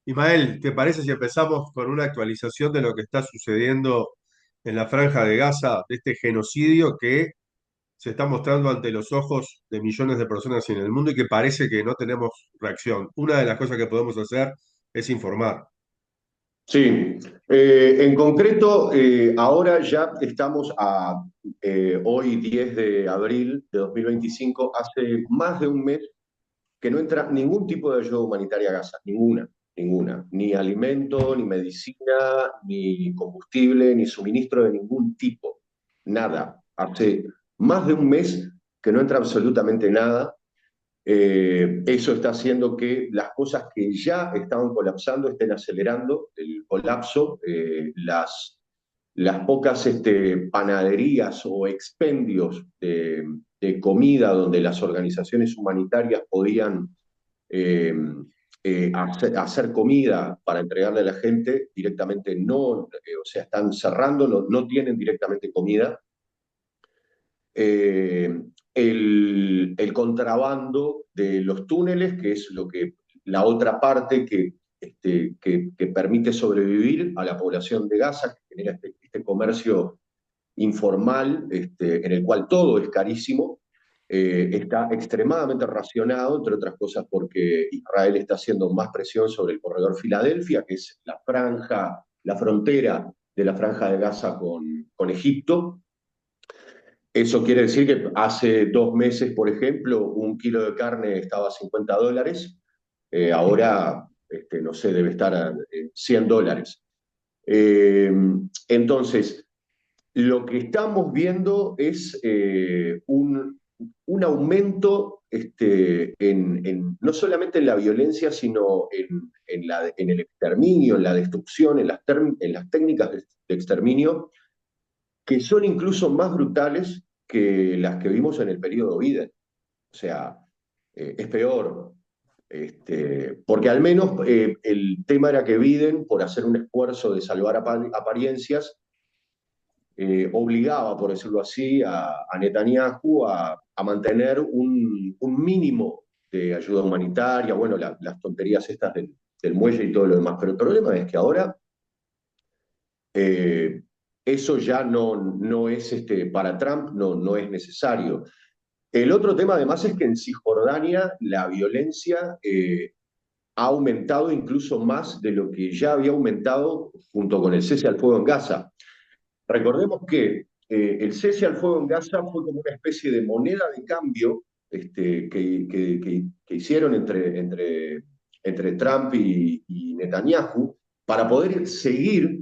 Ismael, ¿te parece si empezamos con una actualización de lo que está sucediendo en la Franja de Gaza, de este genocidio que se está mostrando ante los ojos de millones de personas en el mundo y que parece que no tenemos reacción? Una de las cosas que podemos hacer es informar. Sí, en concreto, ahora ya estamos a hoy 10 de abril de 2025, hace más de un mes que no entra ningún tipo de ayuda humanitaria a Gaza, ninguna, ni alimento, ni medicina, ni combustible, ni suministro de ningún tipo, nada. Hace más de un mes que no entra absolutamente nada. Eso está haciendo que las cosas que ya estaban colapsando estén acelerando el colapso. Las pocas panaderías o expendios de comida donde las organizaciones humanitarias podían eh, hacer comida para entregarle a la gente, directamente no, o sea, están cerrando, no tienen directamente comida. eh, el contrabando de los túneles, que es lo que la otra parte que permite sobrevivir a la población de Gaza, que genera este comercio informal, en el cual todo es carísimo, está extremadamente racionado, entre otras cosas porque Israel está haciendo más presión sobre el corredor Filadelfia, que es la frontera de la franja de Gaza con Egipto. Eso quiere decir que hace 2 meses, por ejemplo, un kilo de carne estaba a $50, ahora, no sé, debe estar a $100. Eh, entonces, lo que estamos viendo es un aumento no solamente en la violencia, sino en el exterminio, en la destrucción, en las técnicas de exterminio que son incluso más brutales que las que vimos en el periodo Biden. O sea, es peor. Porque al menos el tema era que Biden, por hacer un esfuerzo de salvar apariencias, obligaba, por decirlo así, a Netanyahu a mantener un mínimo de ayuda humanitaria, bueno, las tonterías estas del muelle y todo lo demás. Pero el problema es que ahora eh, eso ya no es para Trump, no es necesario. El otro tema además es que en Cisjordania la violencia ha aumentado incluso más de lo que ya había aumentado junto con el cese al fuego en Gaza. Recordemos que el cese al fuego en Gaza fue como una especie de moneda de cambio que hicieron entre Trump y Netanyahu para poder seguir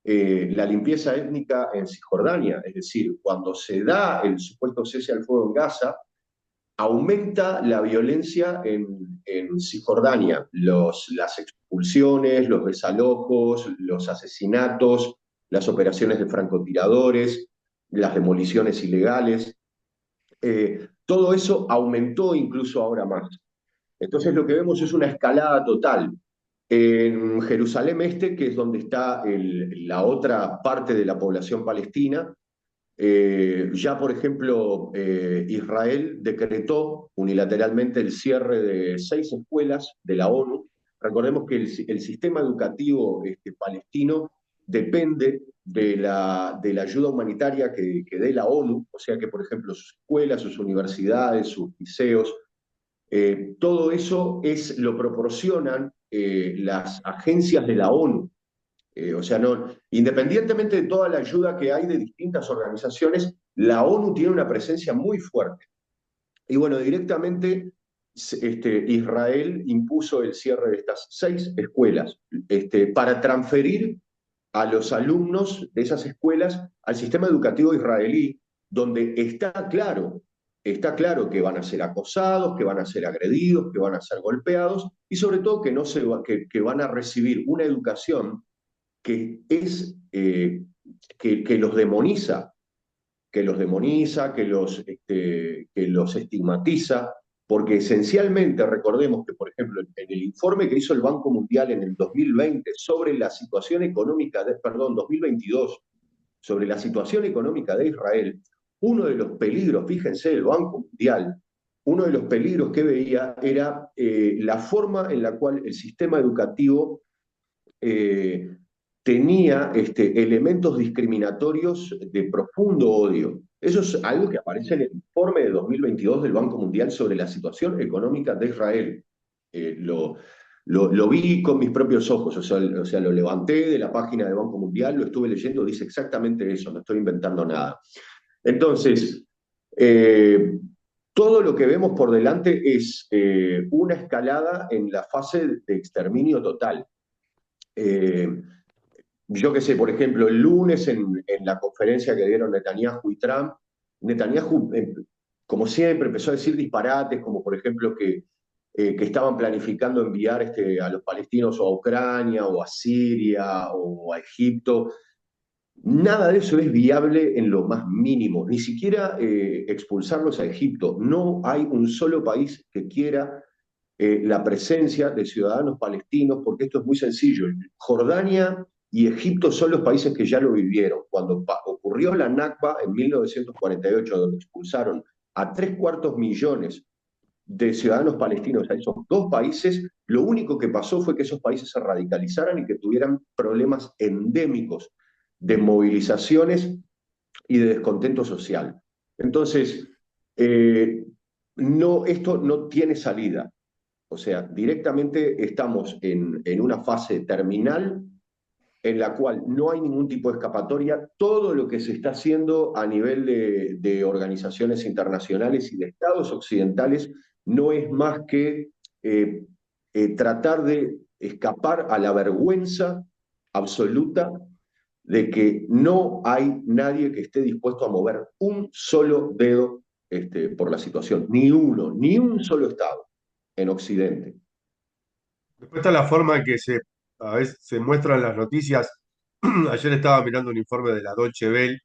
la limpieza étnica en Cisjordania. Es decir, cuando se da el supuesto cese al fuego en Gaza, aumenta la violencia en Cisjordania, las expulsiones, los desalojos, los asesinatos, las operaciones de francotiradores, las demoliciones ilegales. Todo eso aumentó incluso ahora más. Entonces lo que vemos es una escalada total. En Jerusalén Este, que es donde está la otra parte de la población palestina, ya, por ejemplo, Israel decretó unilateralmente el cierre de 6 escuelas de la ONU. Recordemos que el sistema educativo palestino depende de la ayuda humanitaria que dé la ONU, o sea que, por ejemplo, sus escuelas, sus universidades, sus liceos, todo eso lo proporcionan las agencias de la ONU. O sea, independientemente de toda la ayuda que hay de distintas organizaciones, la ONU tiene una presencia muy fuerte. Y bueno, directamente Israel impuso el cierre de estas 6 escuelas para transferir a los alumnos de esas escuelas al sistema educativo israelí, donde está claro que van a ser acosados, que van a ser agredidos, que van a ser golpeados y sobre todo que, no se, que van a recibir una educación que es que los demoniza, que los estigmatiza, porque esencialmente recordemos que, por ejemplo, en el informe que hizo el Banco Mundial en el 2020 sobre la situación económica perdón, 2022, sobre la situación económica de Israel, uno de los peligros, fíjense, del Banco Mundial, uno de los peligros que veía era la forma en la cual el sistema educativo eh, tenía elementos discriminatorios de profundo odio. Eso es algo que aparece en el informe de 2022 del Banco Mundial sobre la situación económica de Israel. Lo vi con mis propios ojos, o sea, lo levanté de la página del Banco Mundial, lo estuve leyendo, dice exactamente eso, no estoy inventando nada. Entonces, eh, todo lo que vemos por delante es una escalada en la fase de exterminio total. Eh, yo qué sé, por ejemplo, el lunes en la conferencia que dieron Netanyahu y Trump, Netanyahu, como siempre, empezó a decir disparates, como por ejemplo que estaban planificando enviar a los palestinos o a Ucrania o a Siria o a Egipto. Nada de eso es viable en lo más mínimo, ni siquiera expulsarlos a Egipto. No hay un solo país que quiera la presencia de ciudadanos palestinos, porque esto es muy sencillo. Jordania y Egipto son los países que ya lo vivieron. Cuando ocurrió la Nakba en 1948, donde expulsaron a 3/4 millones de ciudadanos palestinos a esos dos países, lo único que pasó fue que esos países se radicalizaran y que tuvieran problemas endémicos de movilizaciones y de descontento social. Entonces, eh, no, esto no tiene salida. O sea, directamente estamos en una fase terminal en la cual no hay ningún tipo de escapatoria. Todo lo que se está haciendo a nivel de organizaciones internacionales y de estados occidentales no es más que eh, tratar de escapar a la vergüenza absoluta de que no hay nadie que esté dispuesto a mover un solo dedo por la situación, ni uno, ni un solo Estado en Occidente. Después está la forma en que a veces se muestran las noticias. Ayer estaba mirando un informe de la Deutsche Welle.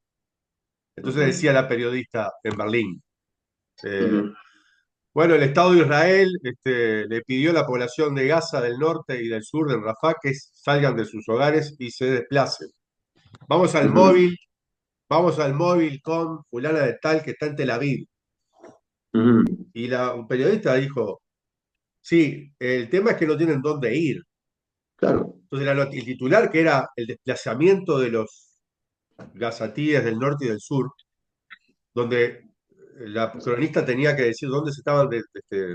Entonces Ujú, decía la periodista en Berlín, eh, ujú, bueno, el Estado de Israel le pidió a la población de Gaza, del norte y del sur, de Rafah, que salgan de sus hogares y se desplacen. Vamos al ujú, móvil, vamos al móvil con fulana de tal que está en Tel Aviv. ujú. Y un periodista dijo, sí, el tema es que no tienen dónde ir. Claro. Entonces el titular, que era el desplazamiento de los gazatíes del norte y del sur, donde la cronista tenía que decir dónde se estaban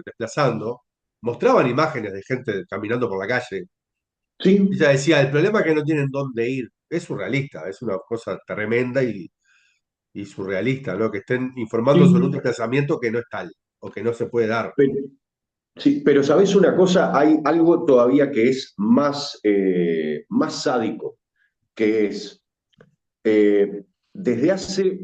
desplazando, mostraban imágenes de gente caminando por la calle. Sí, Ella decía, el problema es que no tienen dónde ir. Es surrealista, es una cosa tremenda y surrealista, ¿no? Que estén informando sobre un sí. desplazamiento que no es tal o que no se puede dar. Pero, sí, pero ¿sabes una cosa? Hay algo todavía que es más sádico, que es desde hace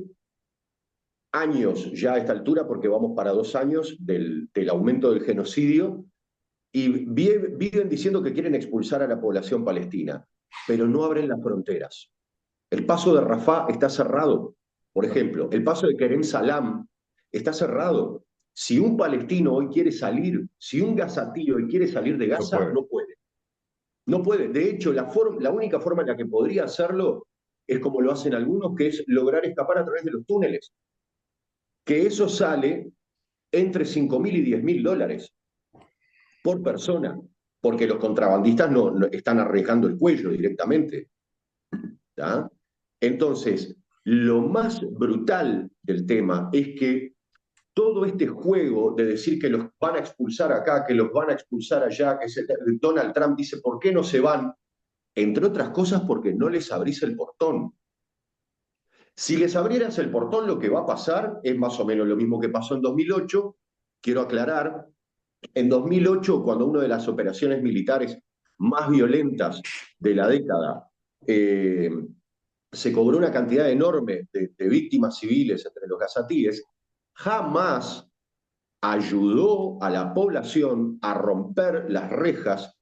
años ya a esta altura, porque vamos para 2 años del aumento del genocidio, y viven diciendo que quieren expulsar a la población palestina, pero no abren las fronteras. El paso de Rafah está cerrado. Por ejemplo, el paso de Kerem Salam está cerrado. Si un palestino hoy quiere salir, si un gazatío hoy quiere salir de No Gaza, puede. no puede. No puede. De hecho, la única forma en la que podría hacerlo es como lo hacen algunos, que es lograr escapar a través de los túneles. Que eso sale entre 5.000 y 10.000 dólares por persona, porque los contrabandistas no están arriesgando el cuello directamente. ¿Tá? Entonces, lo más brutal del tema es que todo este juego de decir que los van a expulsar acá, que los van a expulsar allá, Donald Trump dice, ¿por qué no se van? Entre otras cosas porque no les abrís el portón. Si les abrieras el portón, lo que va a pasar es más o menos lo mismo que pasó en 2008. Quiero aclarar, en 2008, cuando una de las operaciones militares más violentas de la década eh, se cobró una cantidad enorme de víctimas civiles entre los gazatíes, jamás ayudó a la población a romper las rejas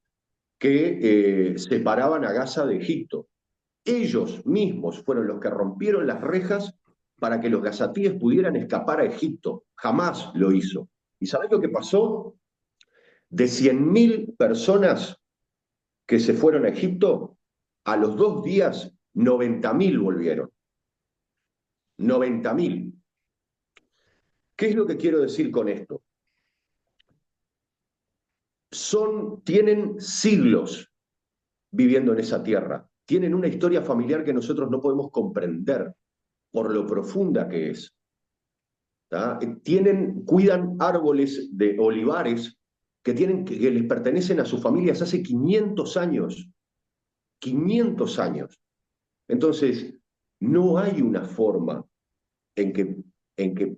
que separaban a Gaza de Egipto. Ellos mismos fueron los que rompieron las rejas para que los gazatíes pudieran escapar a Egipto. Jamás lo hizo. ¿Y sabés lo que pasó? De 100.000 personas que se fueron a Egipto, a los 2 días 90.000 volvieron. 90.000. ¿Qué es lo que quiero decir con esto? tienen siglos viviendo en esa tierra, tienen una historia familiar que nosotros no podemos comprender por lo profunda que es. Cuidan árboles de olivares que les pertenecen a sus familias hace 500 años. 500 años. Entonces, no hay una forma en que,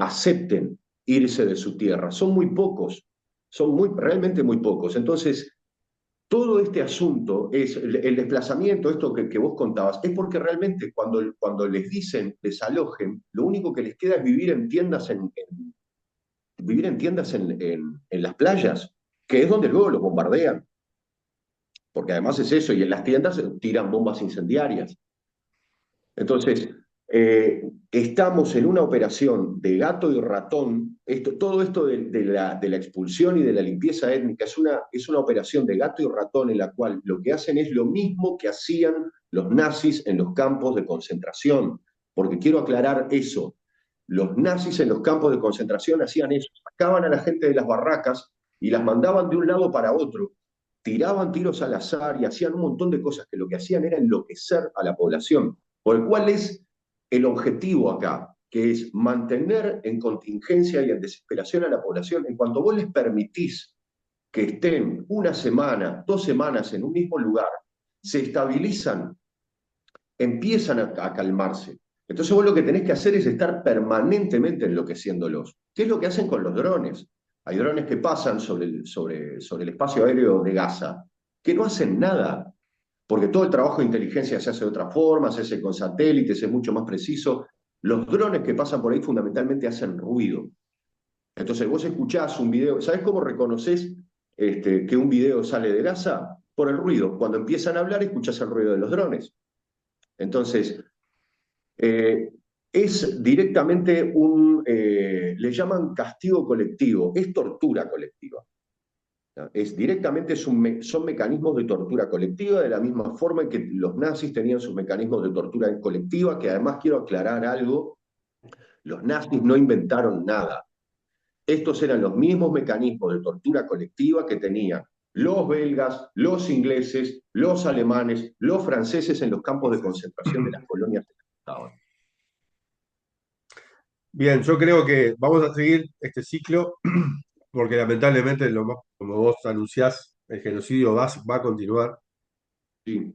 acepten irse de su tierra. Son muy pocos, realmente muy pocos. Entonces, todo este asunto es el desplazamiento, esto que vos contabas, es porque realmente cuando les dicen desalojen, lo único que les queda es vivir en tiendas vivir en tiendas en las playas, que es donde luego los bombardean, porque además es eso, y en las tiendas tiran bombas incendiarias. Entonces, estamos en una operación de gato y ratón. Todo esto de la expulsión y de la limpieza étnica es una operación de gato y ratón en la cual lo que hacen es lo mismo que hacían los nazis en los campos de concentración. Porque quiero aclarar eso. Los nazis en los campos de concentración hacían eso. Sacaban a la gente de las barracas y las mandaban de un lado para otro. Tiraban tiros al azar y hacían un montón de cosas que lo que hacían era enloquecer a la población. ¿Cuál es el objetivo acá? Que es mantener en contingencia y en desesperación a la población. En cuanto vos les permitís que estén una semana, 2 semanas en un mismo lugar, se estabilizan, empiezan a calmarse. Entonces vos lo que tenés que hacer es estar permanentemente enloqueciéndolos. ¿Qué es lo que hacen con los drones? Hay drones que pasan sobre el espacio aéreo de Gaza, que no hacen nada, porque todo el trabajo de inteligencia se hace de otra forma, se hace con satélites, es mucho más preciso. Los drones que pasan por ahí fundamentalmente hacen ruido. Entonces vos escuchás un video, ¿sabés cómo reconoces que un video sale de Gaza? Por el ruido. Cuando empiezan a hablar, escuchás el ruido de los drones. Entonces, eh, es directamente le llaman castigo colectivo, es tortura colectiva. Es directamente son mecanismos de tortura colectiva, de la misma forma en que los nazis tenían sus mecanismos de tortura colectiva, que además quiero aclarar algo, los nazis no inventaron nada. Estos eran los mismos mecanismos de tortura colectiva que tenían los belgas, los ingleses, los alemanes, los franceses en los campos de concentración de las colonias en las que estaban. Bien, yo creo que vamos a seguir este ciclo porque lamentablemente, como vos anunciás, el genocidio va a continuar. Sí.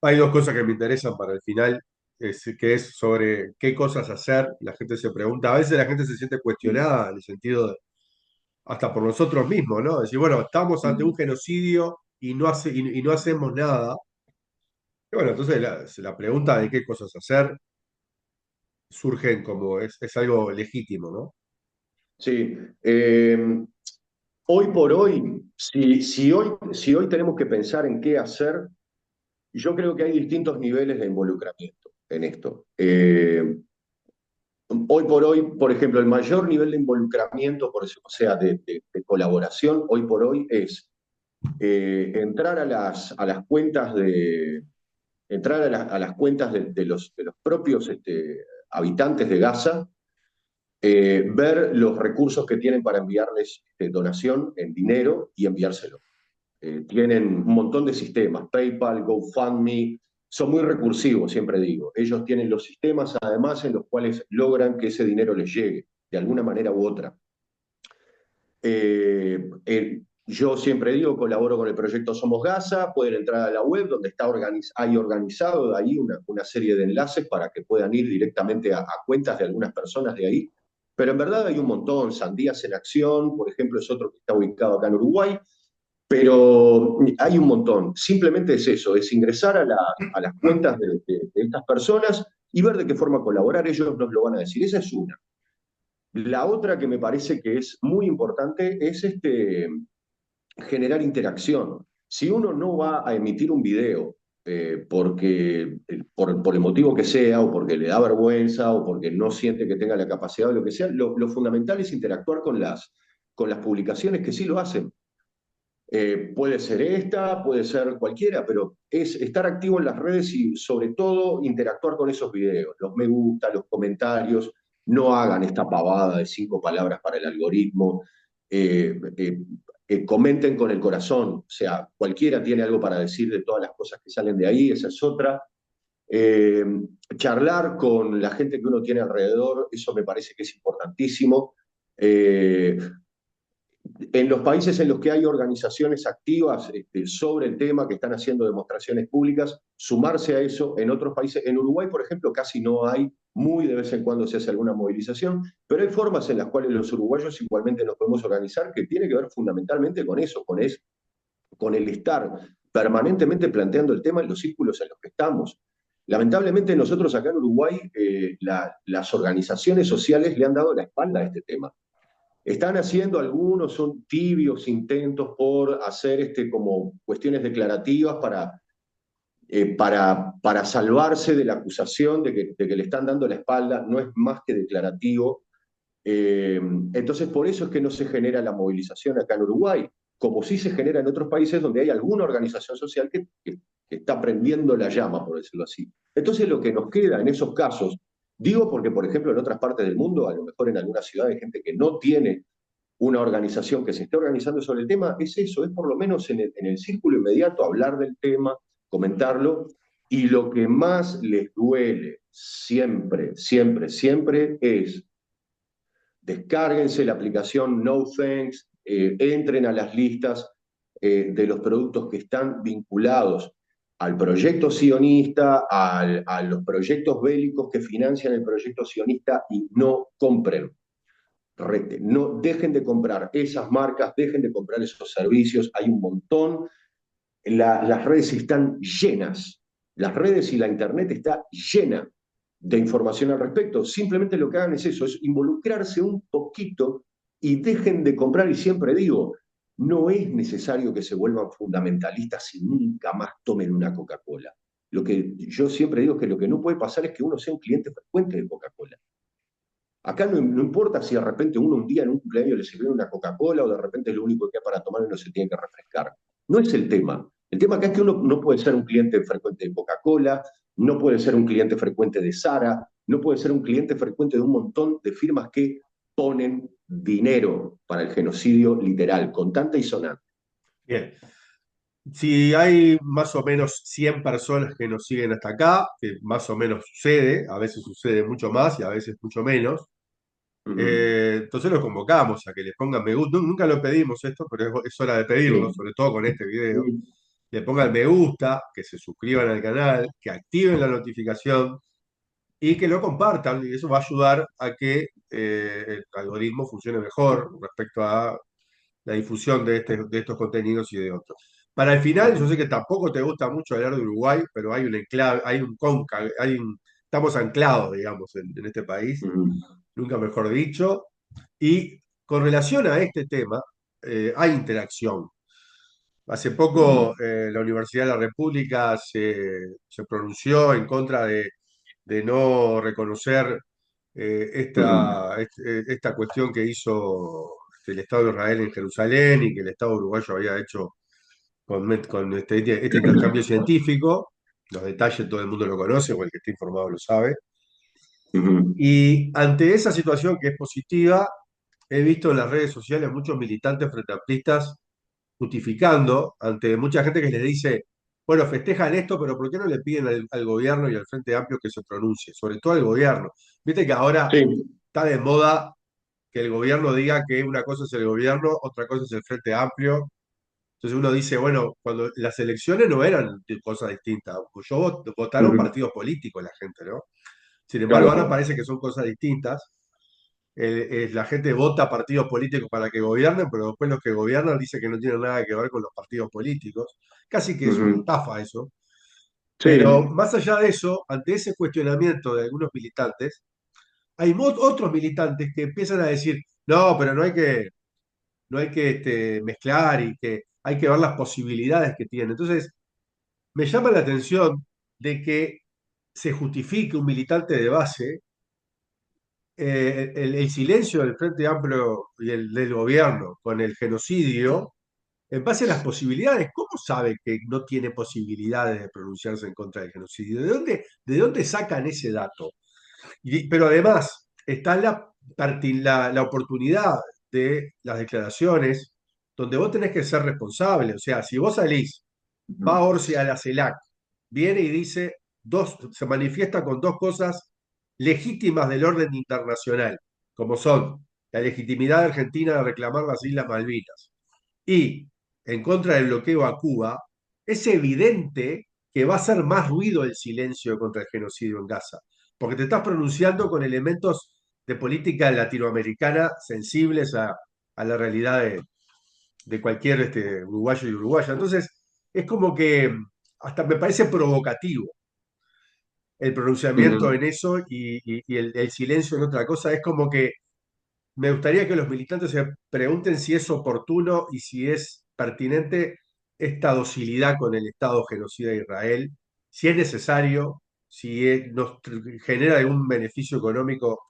Hay dos cosas que me interesan para el final, que es sobre qué cosas hacer. La gente se pregunta, a veces la gente se siente cuestionada en el sentido de, hasta por nosotros mismos, ¿no? Decir, bueno, estamos ante un genocidio y no hacemos nada. Y bueno, entonces la pregunta de qué cosas hacer surgen como es algo legítimo, ¿no? Sí. Hoy por hoy, si hoy tenemos que pensar en qué hacer, yo creo que hay distintos niveles de involucramiento en esto. Hoy por hoy, por ejemplo, el mayor nivel de involucramiento, o sea, de colaboración, hoy por hoy es entrar a las cuentas entrar a las cuentas de los propios habitantes de Gaza, ver los recursos que tienen para enviarles donación en dinero y enviárselo. Tienen un montón de sistemas, PayPal, GoFundMe, son muy recursivos, siempre digo. Ellos tienen los sistemas, además, en los cuales logran que ese dinero les llegue, de alguna manera u otra. Yo siempre digo, colaboro con el proyecto Somos Gaza, pueden entrar a la web donde hay organizado ahí una serie de enlaces para que puedan ir directamente a cuentas de algunas personas de ahí. Pero en verdad hay un montón, Sandías en Acción, por ejemplo, es otro que está ubicado acá en Uruguay, pero hay un montón. Simplemente es eso, es ingresar a las cuentas de estas personas y ver de qué forma colaborar. Ellos nos lo van a decir. Esa es una. La otra que me parece que es muy importante es generar interacción. Si uno no va a emitir un video por el motivo que sea, o porque le da vergüenza, o porque no siente que tenga la capacidad o lo que sea, lo fundamental es interactuar con las publicaciones que sí lo hacen. Puede ser esta, puede ser cualquiera, pero es estar activo en las redes y sobre todo interactuar con esos videos, los me gusta, los comentarios, no hagan esta pavada de 5 palabras para el algoritmo. Eh, eh, comenten con el corazón, o sea, cualquiera tiene algo para decir de todas las cosas que salen de ahí, esa es otra. Eh, Charlar con la gente que uno tiene alrededor, eso me parece que es importantísimo. Eh, en los países en los que hay organizaciones activas sobre el tema, que están haciendo demostraciones públicas, sumarse a eso. En otros países, en Uruguay, por ejemplo, casi no hay, muy de vez en cuando se hace alguna movilización, pero hay formas en las cuales los uruguayos igualmente nos podemos organizar, que tiene que ver fundamentalmente con eso, con el estar permanentemente planteando el tema en los círculos en los que estamos. Lamentablemente nosotros acá en Uruguay, las organizaciones sociales le han dado la espalda a este tema. Están haciendo algunos, son tibios intentos por hacer como cuestiones declarativas para salvarse de la acusación de que le están dando la espalda, no es más que declarativo. Entonces, por eso es que no se genera la movilización acá en Uruguay, como sí se genera en otros países donde hay alguna organización social que está prendiendo la llama, por decirlo así. Entonces, lo que nos queda en esos casos, digo porque, por ejemplo, en otras partes del mundo, a lo mejor en algunas ciudades, hay gente que no tiene una organización que se esté organizando sobre el tema, es eso, es por lo menos en el círculo inmediato hablar del tema, comentarlo, y lo que más les duele siempre, siempre, siempre es descárguense la aplicación No Thanks, entren a las listas de los productos que están vinculados al proyecto sionista, a los proyectos bélicos que financian el proyecto sionista y no compren. No dejen de comprar esas marcas, dejen de comprar esos servicios, hay un montón, las redes están llenas, las redes y la internet está llena de información al respecto. Simplemente lo que hagan es eso, es involucrarse un poquito y dejen de comprar. Y siempre digo, no es necesario que se vuelvan fundamentalistas y nunca más tomen una Coca-Cola. Lo que yo siempre digo es que lo que no puede pasar es que uno sea un cliente frecuente de Coca-Cola. Acá no importa si de repente uno un día en un cumpleaños le sirvió una Coca-Cola o de repente es lo único que hay para tomar y no se tiene que refrescar. No es el tema. El tema acá es que uno no puede ser un cliente frecuente de Coca-Cola, no puede ser un cliente frecuente de Zara, no puede ser un cliente frecuente de un montón de firmas que ponen dinero para el genocidio literal, contante y sonante. Bien. Si hay más o menos 100 personas que nos siguen hasta acá, que más o menos sucede, a veces sucede mucho más y a veces mucho menos, Uh -huh. entonces los convocamos a que les pongan me gusta. Nunca lo pedimos esto, pero es hora de pedirlo, Sí. sobre todo con este video. Sí. Le pongan me gusta, que se suscriban al canal, que activen la notificación y que lo compartan. Y eso va a ayudar a que el algoritmo funcione mejor respecto a la difusión de estos contenidos y de otros. Para el final, yo sé que tampoco te gusta mucho hablar de Uruguay, pero hay un enclave, hay un cóncavo, estamos anclados, digamos, en este país, Uh -huh. nunca mejor dicho. Y con relación a este tema, hay interacción. Hace Uh -huh. poco la Universidad de la República se pronunció en contra de no reconocer Uh -huh. esta cuestión que hizo el Estado de Israel en Jerusalén y que el Estado uruguayo había hecho con este intercambio científico. Los detalles todo el mundo lo conoce, o el que esté informado lo sabe. Uh -huh. Y ante esa situación que es positiva, he visto en las redes sociales muchos militantes frente amplistas justificando ante mucha gente que les dice, bueno, festejan esto, pero ¿por qué no le piden al gobierno y al Frente Amplio que se pronuncie? Sobre todo al gobierno. Viste que ahora Sí. está de moda que el gobierno diga que una cosa es el gobierno, otra cosa es el Frente Amplio. Entonces uno dice, bueno, cuando las elecciones no eran cosas distintas. Uh Votaron -huh. partidos políticos la gente, ¿no? Sin embargo, ahora Claro. parece que son cosas distintas. La gente vota partidos políticos para que gobiernen, pero después los que gobiernan dicen que no tienen nada que ver con los partidos políticos. Casi que Uh es una -huh. estafa eso. Pero Sí. más allá de eso, ante ese cuestionamiento de algunos militantes, hay otros militantes que empiezan a decir, no, pero no hay que mezclar y que hay que ver las posibilidades que tiene. Entonces, me llama la atención de que se justifique un militante de base el silencio del Frente Amplio y el del gobierno con el genocidio en base a las posibilidades. ¿Cómo sabe que no tiene posibilidades de pronunciarse en contra del genocidio? ¿De dónde sacan ese dato? Pero además está la oportunidad de las declaraciones donde vos tenés que ser responsable. O sea, si vos salís, va Ujú. Orsi a la CELAC, viene y dice se manifiesta con dos cosas legítimas del orden internacional, como son la legitimidad de Argentina de reclamar las Islas Malvinas y en contra del bloqueo a Cuba, es evidente que va a hacer más ruido el silencio contra el genocidio en Gaza, porque te estás pronunciando con elementos de política latinoamericana sensibles a la realidad de cualquier uruguayo y uruguaya. Entonces, es como que hasta me parece provocativo el pronunciamiento Ujú. en eso y el silencio en otra cosa. Es como que me gustaría que los militantes se pregunten si es oportuno y si es pertinente esta docilidad con el Estado genocida de Israel, si es necesario, si nos genera algún beneficio económico,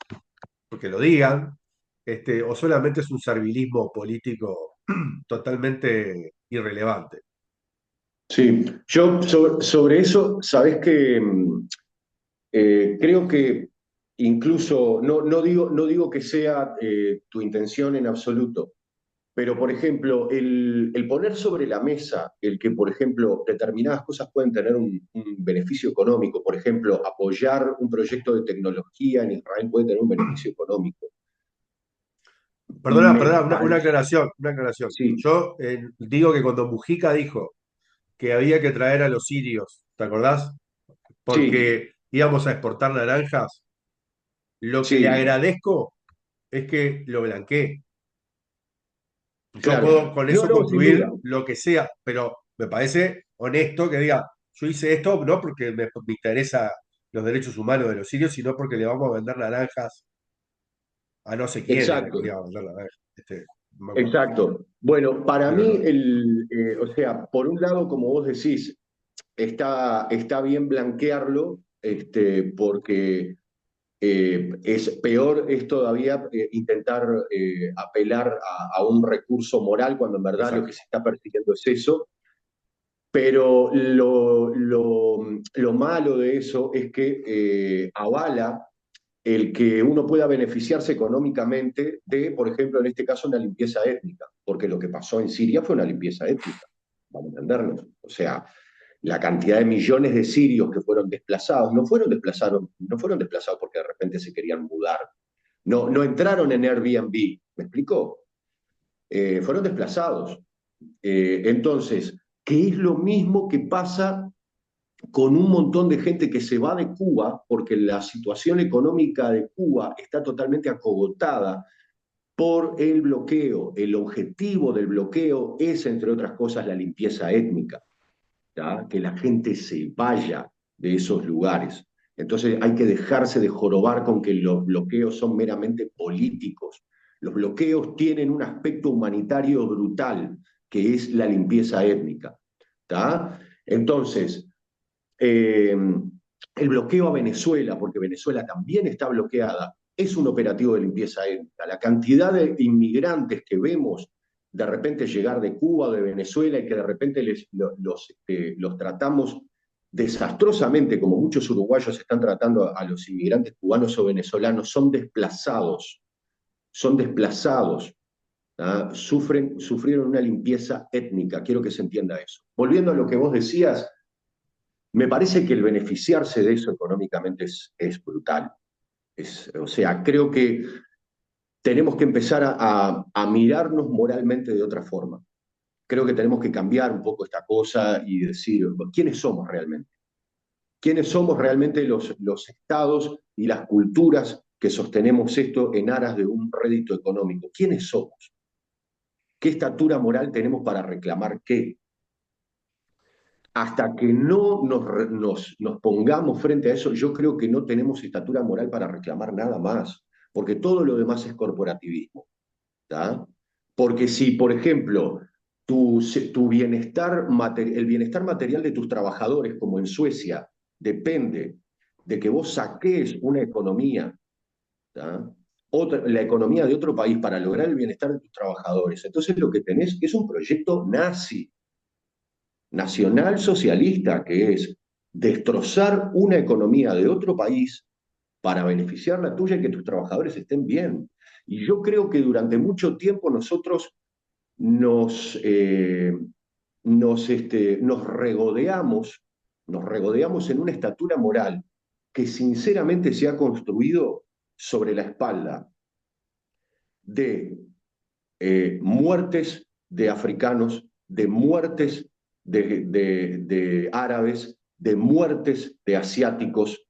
porque lo digan, o solamente es un servilismo político totalmente irrelevante. Sí, yo sobre eso, sabes que creo que incluso, no digo que sea tu intención en absoluto, pero por ejemplo, el poner sobre la mesa el que, por ejemplo, determinadas cosas pueden tener un beneficio económico, por ejemplo, apoyar un proyecto de tecnología en Israel puede tener un beneficio económico. Perdona, Me perdona, una parece, aclaración, una aclaración. sí, Yo digo que cuando Mujica dijo que había que traer a los sirios, ¿te acordás? sí, Porque íbamos a exportar naranjas, lo que le sí, agradezco es que lo blanqueé. Yo claro. puedo con No, eso no, sin duda. construir lo que sea, pero me parece honesto que diga, yo hice esto no porque me interesa los derechos humanos de los sirios, sino porque le vamos a vender naranjas a no sé quién le Exacto. quería vender naranjas. No me acuerdo. Exacto. Bueno, para Pero mí, no. o sea, por un lado, como vos decís, está bien blanquearlo, porque es peor es todavía intentar apelar a un recurso moral cuando en verdad lo que Exacto. se está persiguiendo es eso. Pero lo malo de eso es que avala el que uno pueda beneficiarse económicamente de, por ejemplo, en este caso, una limpieza étnica, porque lo que pasó en Siria fue una limpieza étnica, vamos a entendernos. O sea, la cantidad de millones de sirios que fueron desplazados, no fueron desplazados porque de repente se querían mudar, no entraron en Airbnb, ¿me explicó? Fueron desplazados. Entonces, ¿qué es lo mismo que pasa con un montón de gente que se va de Cuba porque la situación económica de Cuba está totalmente acogotada por el bloqueo? El objetivo del bloqueo es, entre otras cosas, la limpieza étnica, ¿tá? Que la gente se vaya de esos lugares. Entonces hay que dejarse de jorobar con que los bloqueos son meramente políticos. Los bloqueos tienen un aspecto humanitario brutal, que es la limpieza étnica. ¿Tá? Entonces, eh, el bloqueo a Venezuela, porque Venezuela también está bloqueada, es un operativo de limpieza étnica. La cantidad de inmigrantes que vemos de repente llegar de Cuba o de Venezuela y que de repente los tratamos desastrosamente, como muchos uruguayos están tratando a los inmigrantes cubanos o venezolanos, son desplazados, ¿tá? Sufrieron una limpieza étnica, quiero que se entienda eso. Volviendo a lo que vos decías, me parece que el beneficiarse de eso económicamente es brutal. O sea, creo que tenemos que empezar a mirarnos moralmente de otra forma. Creo que tenemos que cambiar un poco esta cosa y decir, ¿quiénes somos realmente? ¿Quiénes somos realmente los estados y las culturas que sostenemos esto en aras de un rédito económico? ¿Quiénes somos? ¿Qué estatura moral tenemos para reclamar qué? Hasta que no nos pongamos frente a eso, yo creo que no tenemos estatura moral para reclamar nada más, porque todo lo demás es corporativismo. ¿Tá? Porque si, por ejemplo, tu bienestar, el bienestar material de tus trabajadores, como en Suecia, depende de que vos saques una economía, ¿tá? La economía de otro país para lograr el bienestar de tus trabajadores, entonces lo que tenés es un proyecto nazi, nacional socialista, que es destrozar una economía de otro país para beneficiar la tuya y que tus trabajadores estén bien. Y yo creo que durante mucho tiempo nosotros nos, nos regodeamos en una estatura moral que sinceramente se ha construido sobre la espalda de muertes de africanos, de muertes de árabes, de muertes de asiáticos.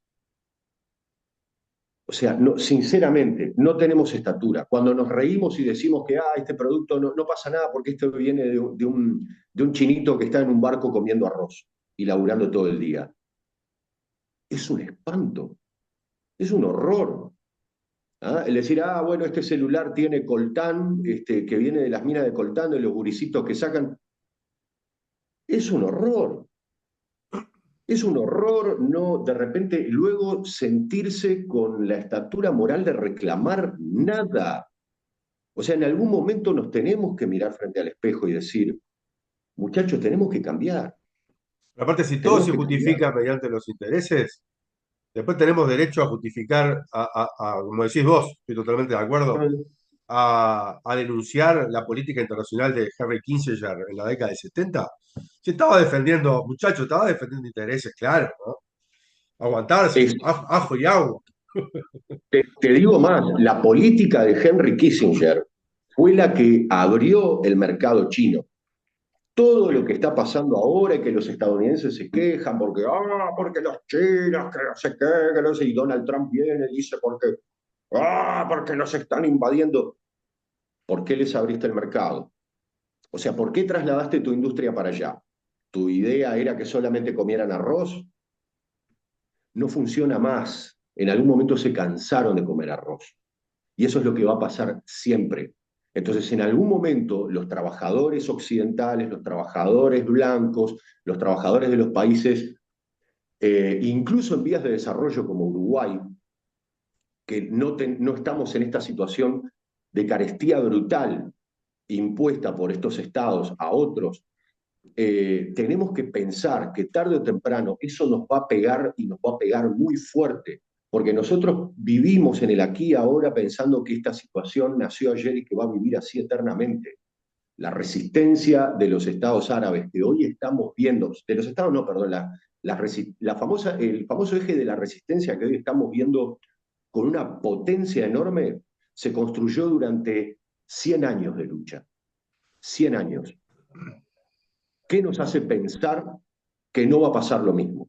O sea, no, sinceramente, no tenemos estatura. Cuando nos reímos y decimos que este producto no pasa nada porque esto viene de un chinito que está en un barco comiendo arroz y laburando todo el día. Es un espanto, es un horror. ¿Ah? El decir, bueno, este celular tiene coltán, que viene de las minas de coltán, de los guricitos que sacan. Es un horror. Es un horror no de repente luego sentirse con la estatura moral de reclamar nada. O sea, en algún momento nos tenemos que mirar frente al espejo y decir, muchachos, tenemos que cambiar, Pero aparte, si todo tenemos se que cambiar. justifica mediante los intereses, después tenemos derecho a justificar, como decís vos, estoy totalmente de acuerdo, a denunciar la política internacional de Henry Kissinger en la década de 70. Si estaba defendiendo, muchachos, estaba defendiendo intereses, claro, ¿no? Aguantarse, Es, ajo y agua. te digo más, la política de Henry Kissinger fue la que abrió el mercado chino. Todo lo que está pasando ahora y que los estadounidenses se quejan porque los chinos, que no sé qué, que no sé, y Donald Trump viene y dice porque los están invadiendo. ¿Por qué les abriste el mercado? O sea, ¿por qué trasladaste tu industria para allá? ¿Tu idea era que solamente comieran arroz? No funciona más. En algún momento se cansaron de comer arroz. Y eso es lo que va a pasar siempre. Entonces, en algún momento, los trabajadores occidentales, los trabajadores blancos, los trabajadores de los países, incluso en vías de desarrollo como Uruguay, que no estamos en esta situación de carestía brutal impuesta por estos estados a otros, tenemos que pensar que tarde o temprano eso nos va a pegar y nos va a pegar muy fuerte, porque nosotros vivimos en el aquí y ahora pensando que esta situación nació ayer y que va a vivir así eternamente. La resistencia de los estados árabes que hoy estamos viendo, de los estados no, perdón, el famoso eje de la resistencia que hoy estamos viendo con una potencia enorme, se construyó durante 100 años de lucha. 100 años. ¿Qué nos hace pensar que no va a pasar lo mismo?